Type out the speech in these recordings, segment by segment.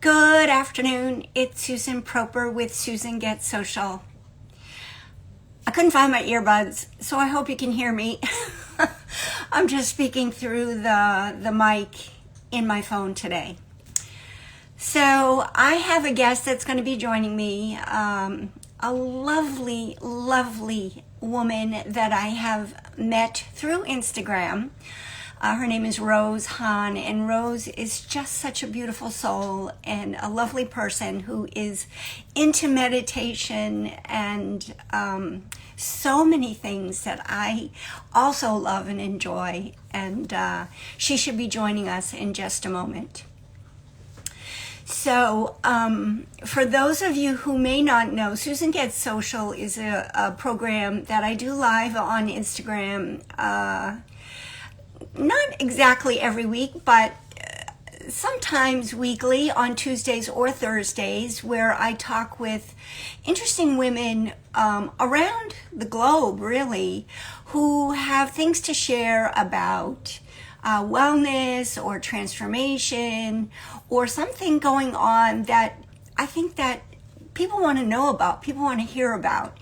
Good afternoon. It's Susan Proper with Susan Gets Social. I couldn't find my earbuds, so I hope you can hear me. I'm just speaking through the mic in my phone today. So I have a guest that's going to be joining me, a lovely, lovely woman that I have met through Instagram. Her name is Hahn, and Rose is just such a beautiful soul and a lovely person who is into meditation and so many things that I also love and enjoy. And she should be joining us in just a moment. So for those of you who may not know, Susan Gets Social is a program that I do live on Instagram. Not exactly every week, but sometimes weekly on Tuesdays or Thursdays, where I talk with interesting women around the globe, really, who have things to share about wellness or transformation or something going on that I think that people want to know about, people want to hear about.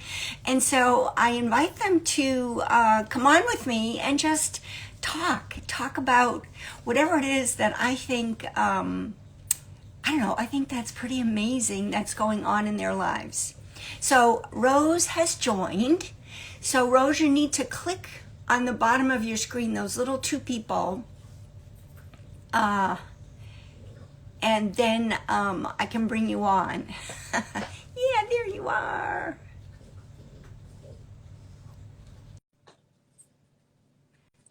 And so I invite them to come on with me and just talk about whatever it is that I think, I think that's pretty amazing that's going on in their lives. So Rose has joined. So Rose, you need to click on the bottom of your screen, those little two people, and then I can bring you on. Yeah, there you are.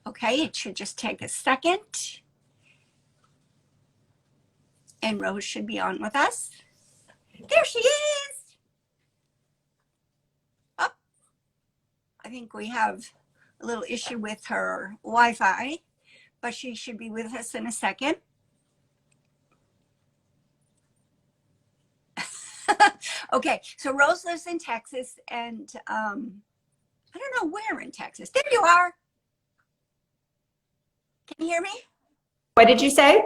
Okay, it should just take a second. And Rose should be on with us. There she is. Oh, I think we have a little issue with her Wi-Fi, but she should be with us in a second. Okay, so Rose lives in Texas, and I don't know where in Texas. There you are. Can you hear me? What did you say?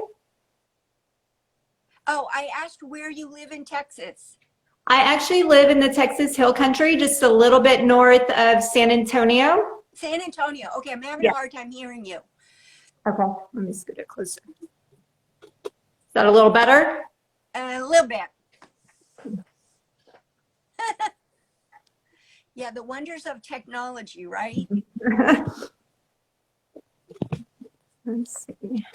Oh, I asked where you live in Texas. I actually live in the Texas Hill Country, just a little bit north of San Antonio. San Antonio. Okay, I'm having a hard time hearing you. Okay, let me scoot it closer. Is that a little better? A little bit. Yeah, the wonders of technology, right? Let's see.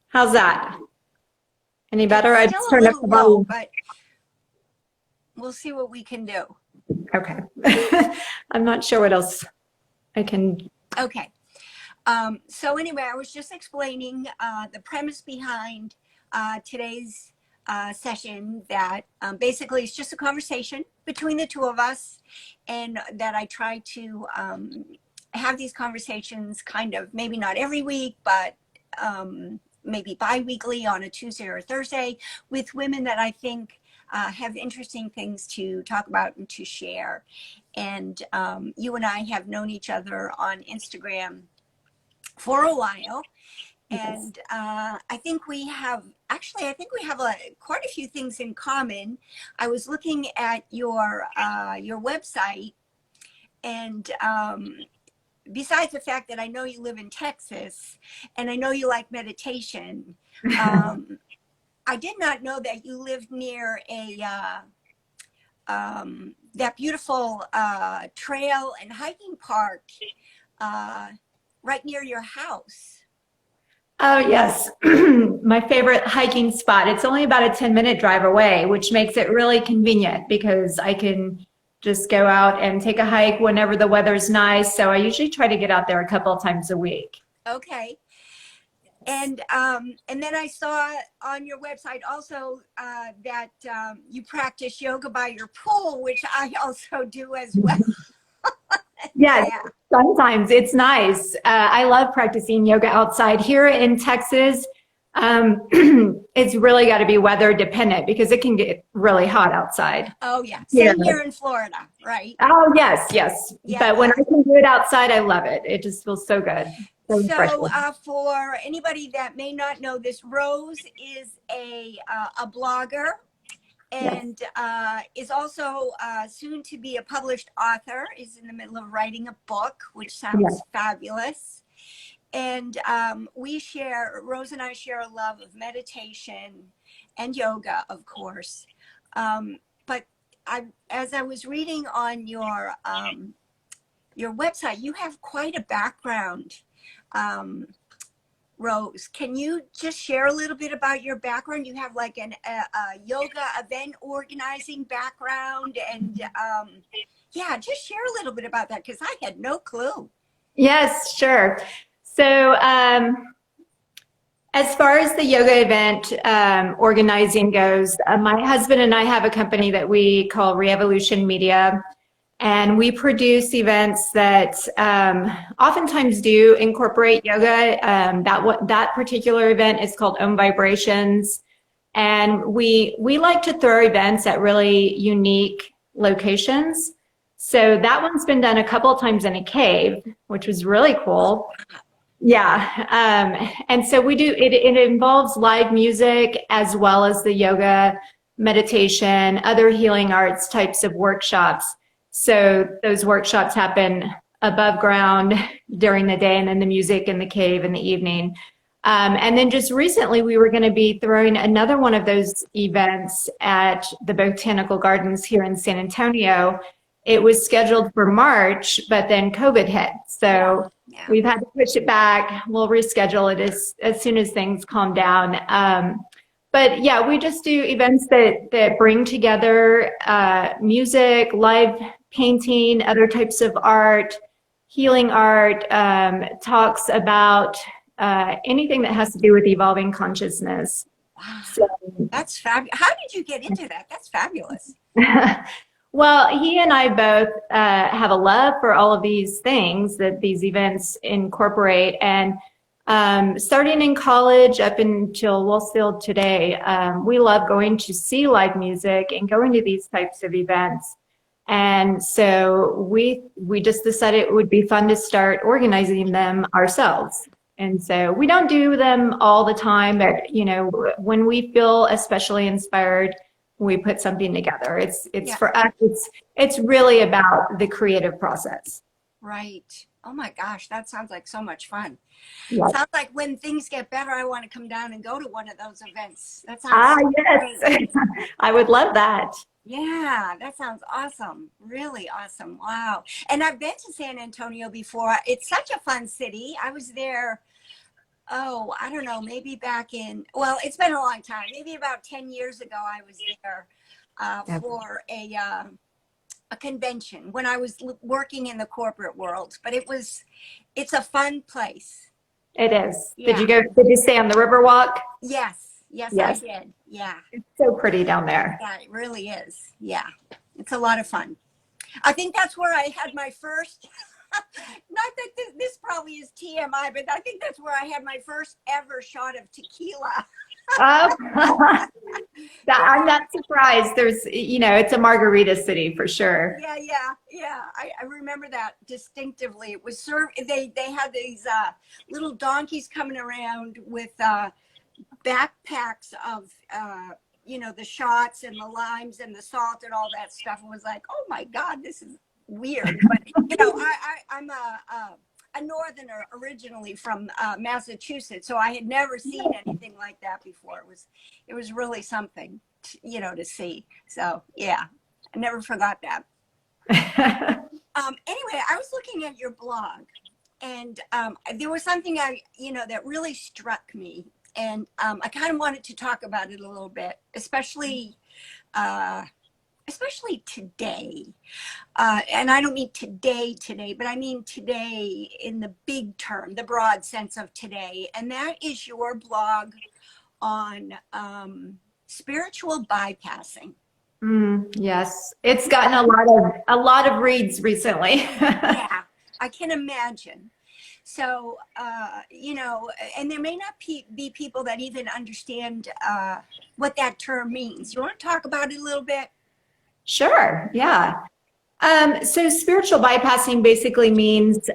How's that? Any better? I just turned up the volume. But we'll see what we can do. Okay. I'm not sure what else I can. Okay. So anyway, I was just explaining the premise behind today's session, that basically it's just a conversation between the two of us, and that I try to have these conversations kind of maybe not every week, but maybe bi-weekly on a Tuesday or a Thursday with women that I think have interesting things to talk about and to share. And you and I have known each other on Instagram for a while. And I think we have quite a few things in common. I was looking at your website, and besides the fact that I know you live in Texas and I know you like meditation, I did not know that you lived near that beautiful trail and hiking park right near your house. Oh, yes. My favorite hiking spot. It's only about a 10-minute drive away, which makes it really convenient because I can just go out and take a hike whenever the weather's nice. So I usually try to get out there a couple of times a week. Okay. And then I saw on your website also that you practice yoga by your pool, which I also do as well. Yes, Yeah. Sometimes it's nice. I love practicing yoga outside. Here in Texas, it's really got to be weather dependent because it can get really hot outside. Oh, yeah. Same here in Florida, right? Oh, yes, yes. Yeah, but when I can do it outside, I love it. It just feels so good. So So, refreshing. for anybody that may not know this, Rose is a blogger Yes. and is also soon to be a published author, is in the middle of writing a book, which Yes. sounds fabulous. And Rose and I share a love of meditation and yoga, of course. But as I was reading on your website, you have quite a background. Um, Rose, can you just share a little bit about your background? You have like a yoga event organizing background, and yeah, just share a little bit about that because I had no clue. Yes, sure. So, as far as the yoga event organizing goes, my husband and I have a company that we call Revolution Media, and we produce events that oftentimes do incorporate yoga. That particular event is called Om Vibrations, and we like to throw events at really unique locations. So that one's been done a couple of times in a cave, which was really cool. Yeah, and so we do it. It involves live music as well as the yoga, meditation, other healing arts types of workshops. So those workshops happen above ground during the day, and then the music in the cave in the evening. And then just recently, we were going to be throwing another one of those events at the Botanical Gardens here in San Antonio. It was scheduled for March, but then COVID hit. So Yeah. we've had to push it back. We'll reschedule it as soon as things calm down. But yeah, we just do events that bring together music, live painting, other types of art, healing art, talks about anything that has to do with evolving consciousness. Wow, So, that's fabulous. How did you get into that? That's fabulous. well, he and I both have a love for all of these things that these events incorporate. And starting in college up until, well, still today, we love going to see live music and going to these types of events. And so we just decided it would be fun to start organizing them ourselves. And so we don't do them all the time, but when we feel especially inspired, we put something together. It's Yeah. for us, it's really about the creative process. Right. Oh my gosh, that sounds like so much fun. Yeah. Sounds like when things get better, I want to come down and go to one of those events. That sounds Yes. great. I would love that. Yeah, that sounds awesome. Really awesome. Wow. And I've been to San Antonio before. It's such a fun city. I was there, oh, I don't know, maybe well, it's been a long time. Maybe about 10 years ago, I was there for a convention when I was working in the corporate world. But it's a fun place. It is. Yeah. Did you stay on the Riverwalk? Yes. Yes, Yes. I did. Yeah. It's so pretty down there. Yeah, it really is. Yeah. It's a lot of fun. I think that's where I had my first, not that this probably is TMI, but I think that's where I had my first ever shot of tequila. Oh, I'm not surprised. It's a margarita city for sure. Yeah. I remember that distinctively. It was served, they had these little donkeys coming around with backpacks of, the shots and the limes and the salt and all that stuff. It was like, oh my God, this is weird. But, I'm a northerner originally from Massachusetts, so I had never seen anything like that before. It was really something, to see. So yeah, I never forgot that. Anyway, I was looking at your blog, and there was something that really struck me, and I kind of wanted to talk about it a little bit, especially today. And I don't mean today, but I mean today in the big term, the broad sense of today. And that is your blog on spiritual bypassing. Yes, it's gotten a lot of reads recently. Yeah, I can imagine. So, and there may not be people that even understand what that term means. You want to talk about it a little bit? Sure, yeah. So spiritual bypassing basically means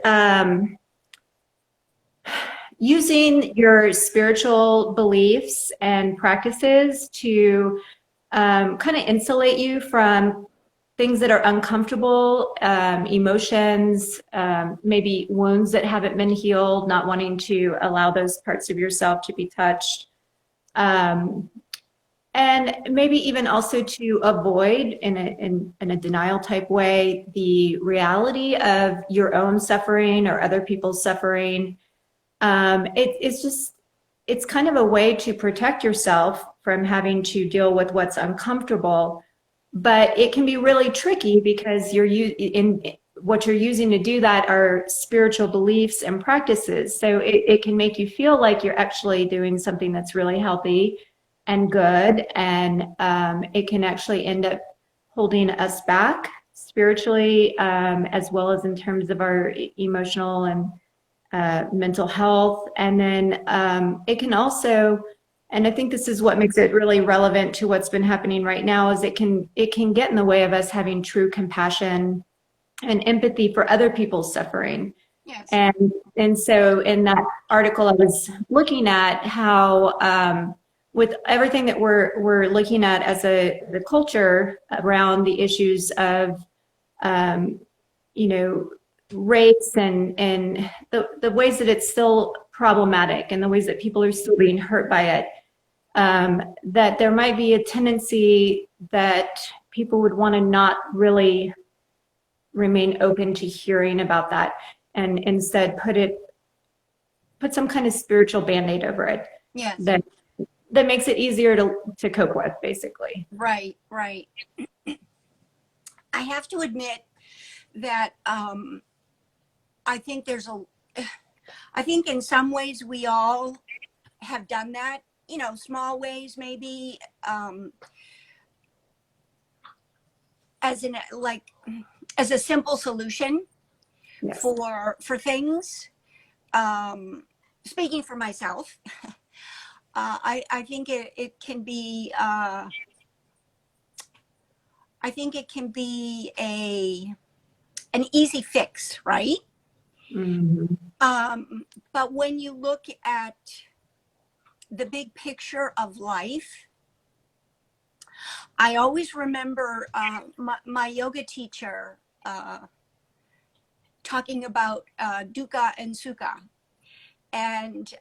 using your spiritual beliefs and practices to kind of insulate you from things that are uncomfortable, emotions, maybe wounds that haven't been healed, not wanting to allow those parts of yourself to be touched. And maybe even also to avoid in a denial type way the reality of your own suffering or other people's suffering. It's kind of a way to protect yourself from having to deal with what's uncomfortable, but it can be really tricky because what you're using to do that are spiritual beliefs and practices. So it can make you feel like you're actually doing something that's really healthy and good, and it can actually end up holding us back spiritually, as well as in terms of our emotional and mental health. And then it can also, and I think this is what makes it really relevant to what's been happening right now, is it can get in the way of us having true compassion and empathy for other people's suffering. Yes. And so in that article, I was looking at how with everything that we're looking at as the culture around the issues of race and the ways that it's still problematic and the ways that people are still being hurt by it, that there might be a tendency that people would want to not really remain open to hearing about that, and instead put some kind of spiritual band-aid over it. Yes. That makes it easier to cope with, basically. Right. I have to admit that I think in some ways we all have done that, small ways maybe, as a simple solution. Yes. for things. Speaking for myself, I think it can be an easy fix, right? Mm-hmm. But when you look at the big picture of life, I always remember my yoga teacher talking about dukkha and sukha, and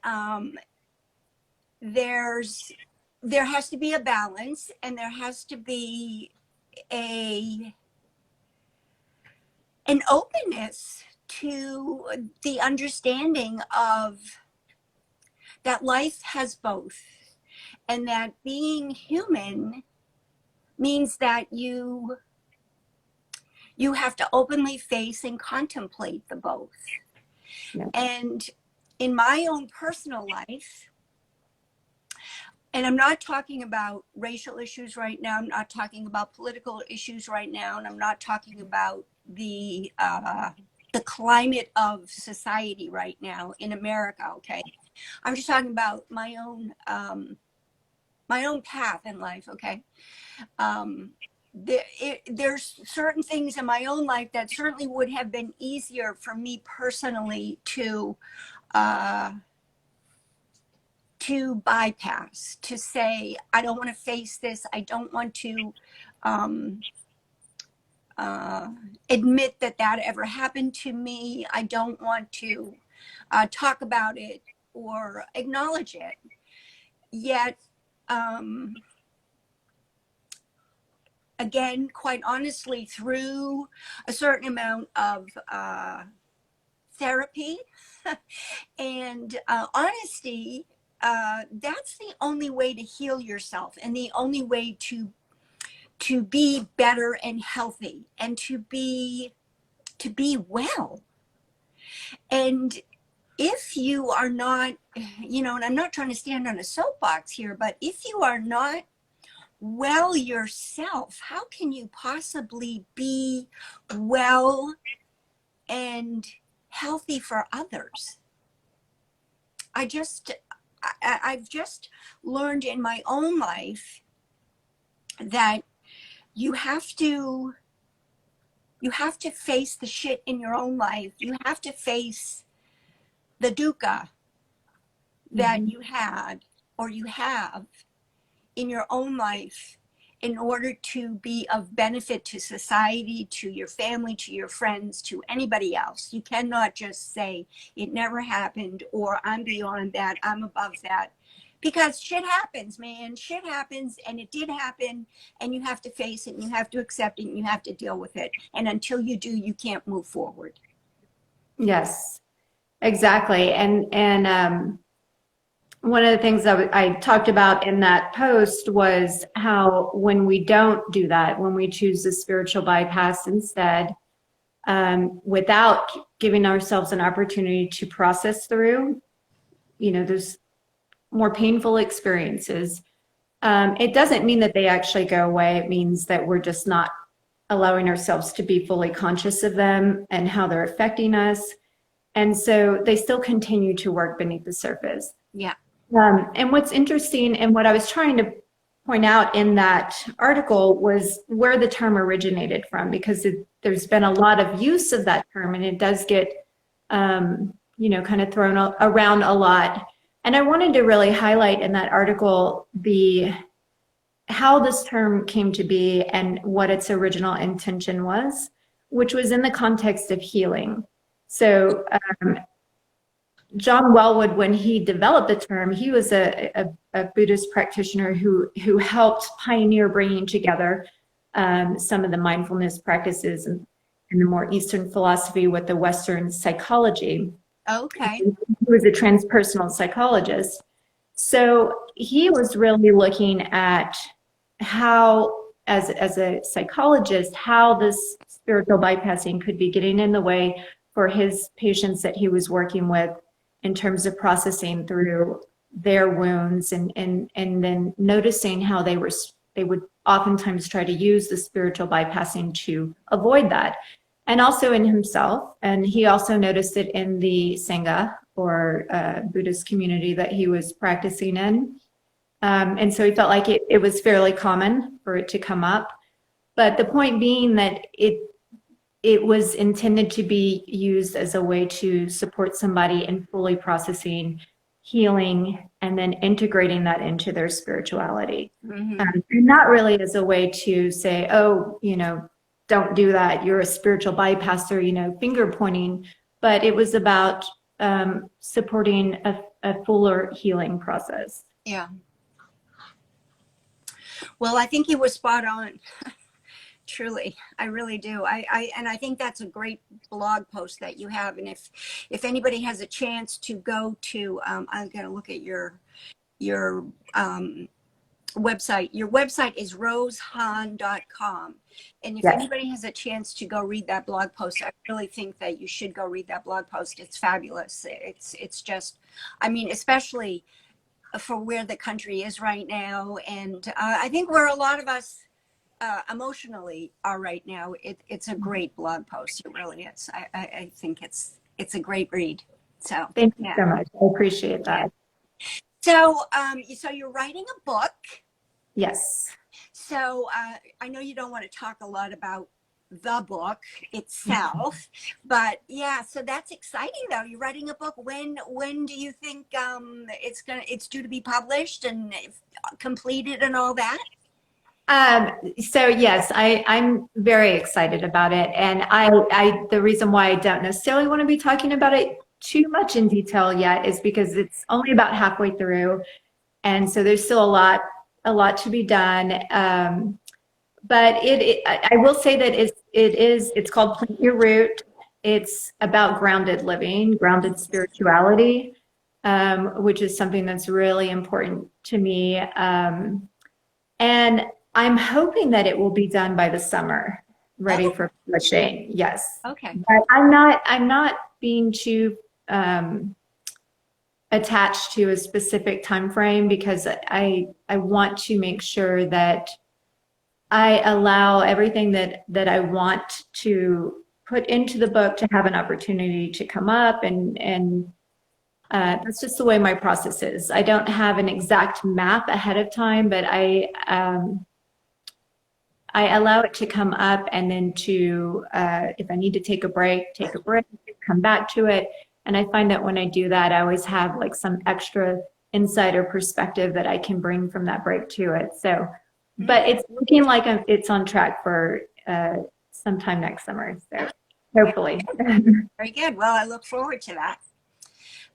there has to be a balance, and there has to be an openness to the understanding of that life has both, and that being human means that you have to openly face and contemplate the both. Yeah. And in my own personal life, and I'm not talking about racial issues right now, I'm not talking about political issues right now, and I'm not talking about the climate of society right now in America, okay? I'm just talking about my own path in life, okay? There's certain things in my own life that certainly would have been easier for me personally to bypass, to say, I don't want to face this. I don't want to admit that ever happened to me. I don't want to talk about it or acknowledge it. Yet, again, quite honestly, through a certain amount of therapy and honesty, that's the only way to heal yourself, and the only way to be better and healthy, and to be well. And if you are not, and I'm not trying to stand on a soapbox here, but if you are not well yourself, how can you possibly be well and healthy for others? I've just learned in my own life that you have to face the shit in your own life. You have to face the dukkha that you had or you have in your own life in order to be of benefit to society, to your family, to your friends, to anybody else. You cannot just say it never happened or I'm beyond that, I'm above that. Because shit happens, man. Shit happens, and it did happen, and you have to face it, and you have to accept it, and you have to deal with it. And until you do, you can't move forward. Yes, exactly. And one of the things that I talked about in that post was how when we don't do that, when we choose the spiritual bypass instead, without giving ourselves an opportunity to process through, those more painful experiences, it doesn't mean that they actually go away. It means that we're just not allowing ourselves to be fully conscious of them and how they're affecting us. And so they still continue to work beneath the surface. Yeah. And what's interesting and what I was trying to point out in that article was where the term originated from, because there's been a lot of use of that term and it does get, kind of thrown around a lot. And I wanted to really highlight in that article how this term came to be and what its original intention was, which was in the context of healing. So John Wellwood, when he developed the term, he was a Buddhist practitioner who helped pioneer bringing together some of the mindfulness practices and the more Eastern philosophy with the Western psychology. Okay. He was a transpersonal psychologist. So he was really looking at how, as a psychologist, how this spiritual bypassing could be getting in the way for his patients that he was working with in terms of processing through their wounds and then noticing how they would oftentimes try to use the spiritual bypassing to avoid that. And also in himself. And he also noticed it in the Sangha, or Buddhist community that he was practicing in. And so he felt like it was fairly common for it to come up. But the point being that it was intended to be used as a way to support somebody in fully processing, healing, and then integrating that into their spirituality. Mm-hmm. And not really as a way to say, oh, don't do that, you're a spiritual bypasser, finger pointing, but it was about supporting a fuller healing process. Yeah. Well, I think you were spot on. Truly, I really do. I think that's a great blog post that you have. And if anybody has a chance to go to, I'm going to look at your website. Your website is rosehahn.com. And if Yes. anybody has a chance to go read that blog post, I really think that you should go read that blog post. It's fabulous. It's just, especially for where the country is right now. And I think where a lot of us emotionally are right now, it's a great blog post. It really is. I think it's a great read. So Thank you so much. I appreciate that. So, so you're writing a book. Yes. So I know you don't want to talk a lot about the book itself, but yeah, so that's exciting though. You're writing a book. When do you think it's due to be published and completed and all that? So yes, I'm very excited about it. And the reason why I don't necessarily want to be talking about it too much in detail yet is because it's only about halfway through. And so there's still a lot to be done. But I will say that it's called Plant Your Root. It's about grounded living, grounded spirituality, which is something that's really important to me. And I'm hoping that it will be done by the summer, ready for publishing. Yes. Okay. But I'm not being too attached to a specific time frame, because I want to make sure that I allow everything that I want to put into the book to have an opportunity to come up, and that's just the way my process is. I don't have an exact map ahead of time, but I allow it to come up, and then to if I need to take a break, come back to it. And I find that when I do that, I always have like some extra insider perspective that I can bring from that break to it. So, but it's looking like it's on track for sometime next summer. So hopefully. Very good. Well, I look forward to that.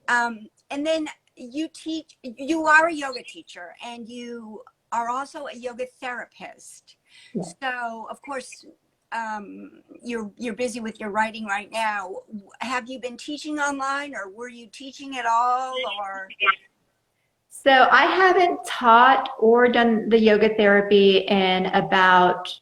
And then you are a yoga teacher and you are also a yoga therapist. Yeah. So of course, you're busy with your writing right now. Have you been teaching online, or were you teaching at all, or? So I haven't taught or done the yoga therapy in about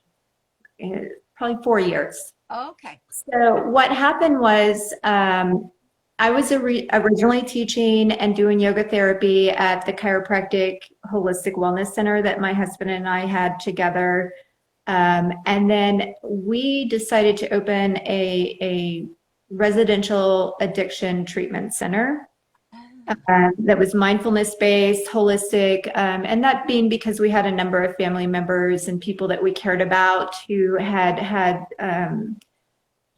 probably 4 years. Okay. So what happened was I was originally teaching and doing yoga therapy at the Chiropractic Holistic Wellness Center that my husband and I had together. And then we decided to open a residential addiction treatment center that was mindfulness based, holistic, and that being because we had a number of family members and people that we cared about who had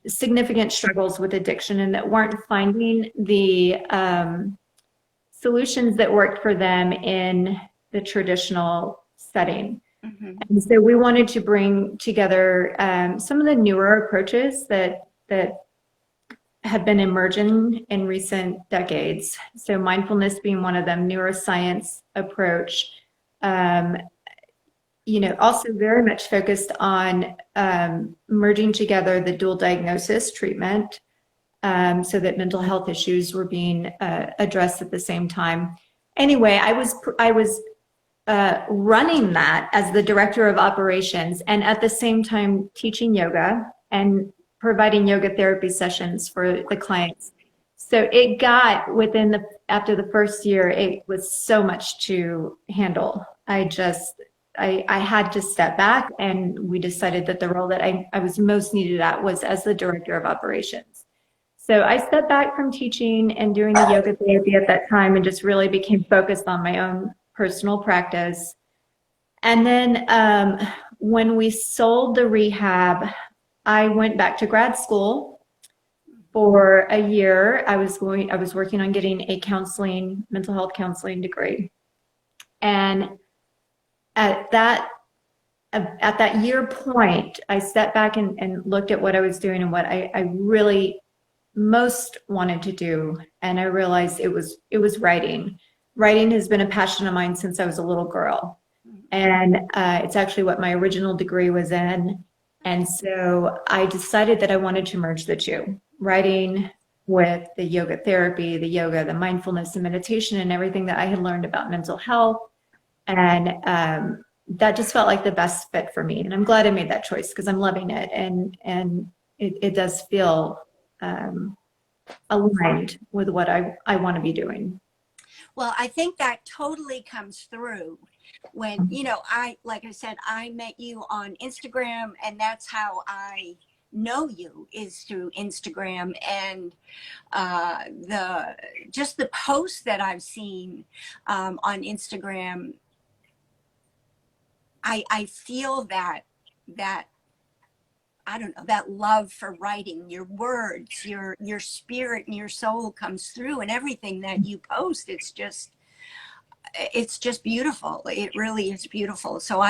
significant struggles with addiction and that weren't finding the solutions that worked for them in the traditional setting. Mm-hmm. And so we wanted to bring together some of the newer approaches that have been emerging in recent decades. So mindfulness being one of them, neuroscience approach, also very much focused on merging together the dual diagnosis treatment so that mental health issues were being addressed at the same time. Anyway, I was running that as the director of operations and at the same time teaching yoga and providing yoga therapy sessions for the clients. So it got after the first year, it was so much to handle. I had to step back, and we decided that the role that I was most needed at was as the director of operations. So I stepped back from teaching and doing the yoga therapy at that time and just really became focused on my own personal practice. And then when we sold the rehab, I went back to grad school for a year. I was working on getting a mental health counseling degree. And at that year point, I stepped back and looked at what I was doing and what I really most wanted to do. And I realized it was writing. Writing has been a passion of mine since I was a little girl. And it's actually what my original degree was in. And so I decided that I wanted to merge the two, writing with the yoga therapy, the yoga, the mindfulness, the meditation, and everything that I had learned about mental health. And that just felt like the best fit for me. And I'm glad I made that choice because I'm loving it. And it does feel aligned with what I want to be doing. Well, I think that totally comes through when, like I said, I met you on Instagram, and that's how I know you, is through Instagram, and the posts that I've seen on Instagram. I feel that I don't know, that love for writing, your words, your spirit and your soul comes through in everything that you post. It's just beautiful. It really is beautiful. So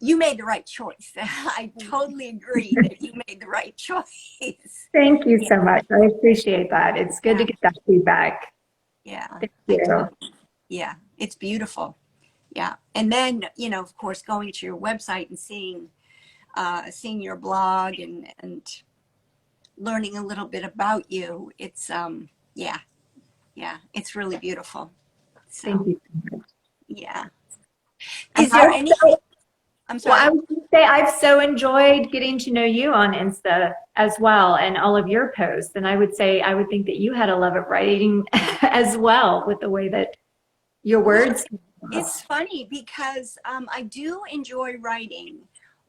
you made the right choice. I totally agree that you made the right choice. Thank you so much. I appreciate that. It's good to get that feedback. Yeah. Thank you. Yeah, it's beautiful. Yeah. And then, of course, going to your website and seeing your blog and learning a little bit about you, it's it's really beautiful. So, thank you so much. Yeah. Is there any? I'm sorry. Well, I was going to say I've so enjoyed getting to know you on Insta as well, and all of your posts. And I would think that you had a love of writing as well, with the way that your words. It's funny because I do enjoy writing,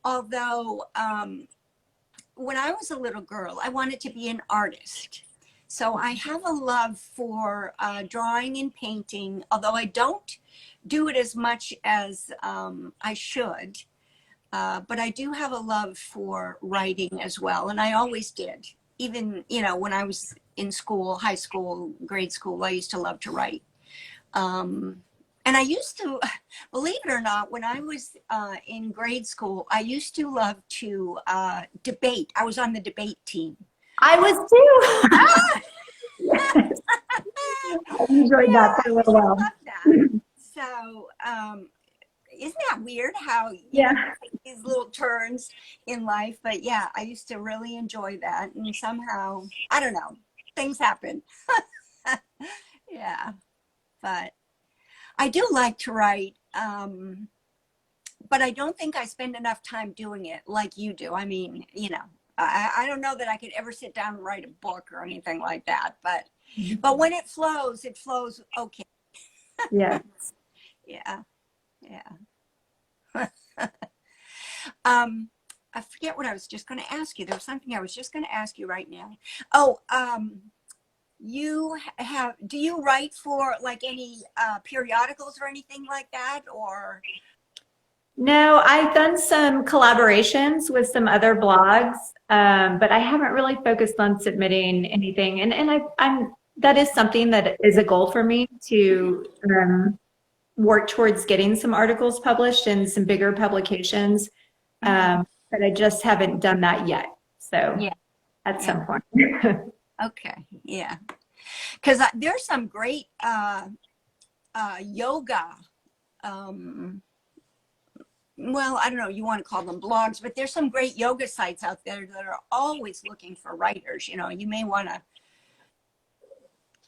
although when I was a little girl, I wanted to be an artist. So I have a love for drawing and painting, although I don't do it as much as I should. But I do have a love for writing as well. And I always did. Even, when I was in school, high school, grade school. I used to love to write. And I used to, believe it or not, when I was in grade school, I used to love to debate. I was on the debate team. I was too. Yes. I enjoyed Yeah, that for I a used little to while. love that. So, isn't that weird how, you know, Yeah. take these little turns in life? But yeah, I used to really enjoy that. And somehow, I don't know, things happen. Yeah, but I do like to write. But I don't think I spend enough time doing it like you do. I mean, you know, I don't know that I could ever sit down and write a book or anything like that. But when it flows okay. Yeah. Yeah, yeah. I forget what I was just going to ask you. There was something I was just going to ask you right now. Oh, do you write for like any periodicals or anything like that, or? No, I've done some collaborations with some other blogs, but I haven't really focused on submitting anything. I'm that is something that is a goal for me to work towards getting some articles published in some bigger publications. But I just haven't done that yet. So Yeah, at yeah. some point. Okay, yeah. Because there's some great yoga. Well, I don't know, you want to call them blogs, but there's some great yoga sites out there that are always looking for writers. You know, you may want to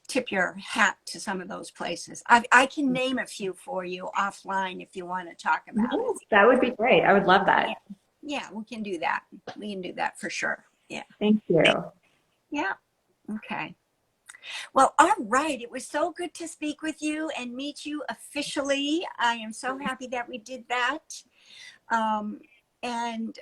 tip your hat to some of those places. I can name a few for you offline if you want to talk about it. Yes, that would be great. I would love that. Yeah, yeah, we can do that. We can do that for sure. Yeah. Thank you. Yeah. Okay. Well, all right. It was so good to speak with you and meet you officially. I am so happy that we did that. And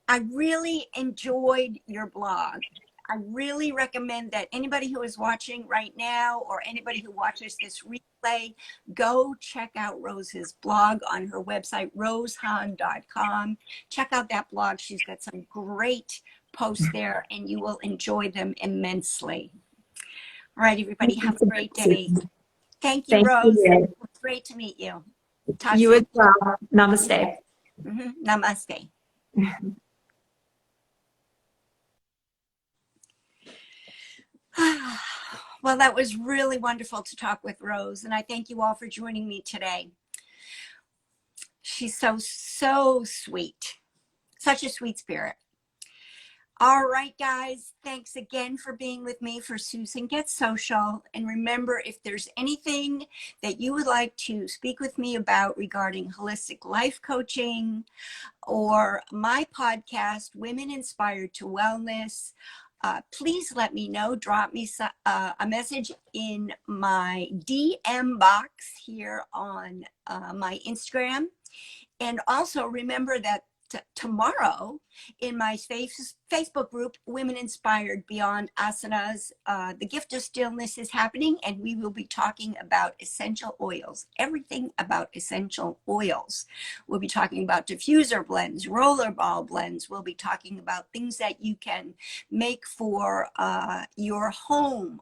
I really enjoyed your blog. I really recommend that anybody who is watching right now or anybody who watches this replay, go check out Rose's blog on her website, rosehahn.com. Check out that blog. She's got some great posts there and you will enjoy them immensely. All right, everybody, have a great day. Thank you, Thank Rose. you. It was great to meet you. Talk You soon. as well. Namaste. Namaste. Well, that was really wonderful to talk with Rose, and I thank you all for joining me today. She's so sweet. Such a sweet spirit. All right, guys, thanks again for being with me for Susan Gets Social. And remember, if there's anything that you would like to speak with me about regarding holistic life coaching or my podcast, Women Inspired to Wellness, please let me know. Drop me a message in my DM box here on my Instagram. And also remember that tomorrow in my Facebook group, Women Inspired Beyond Asanas, the gift of stillness is happening, and we will be talking about essential oils, everything about essential oils. We'll be talking about diffuser blends, rollerball blends. We'll be talking about things that you can make for your home,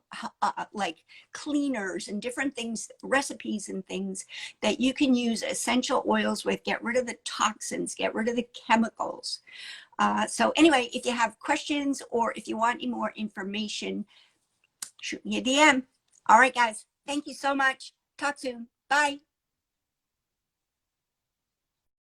like cleaners and different things, recipes and things that you can use essential oils with. Get rid of the toxins, get rid of the chemicals. So anyway, if you have questions or if you want any more information, shoot me a DM. All right, guys. Thank you so much. Talk soon. Bye.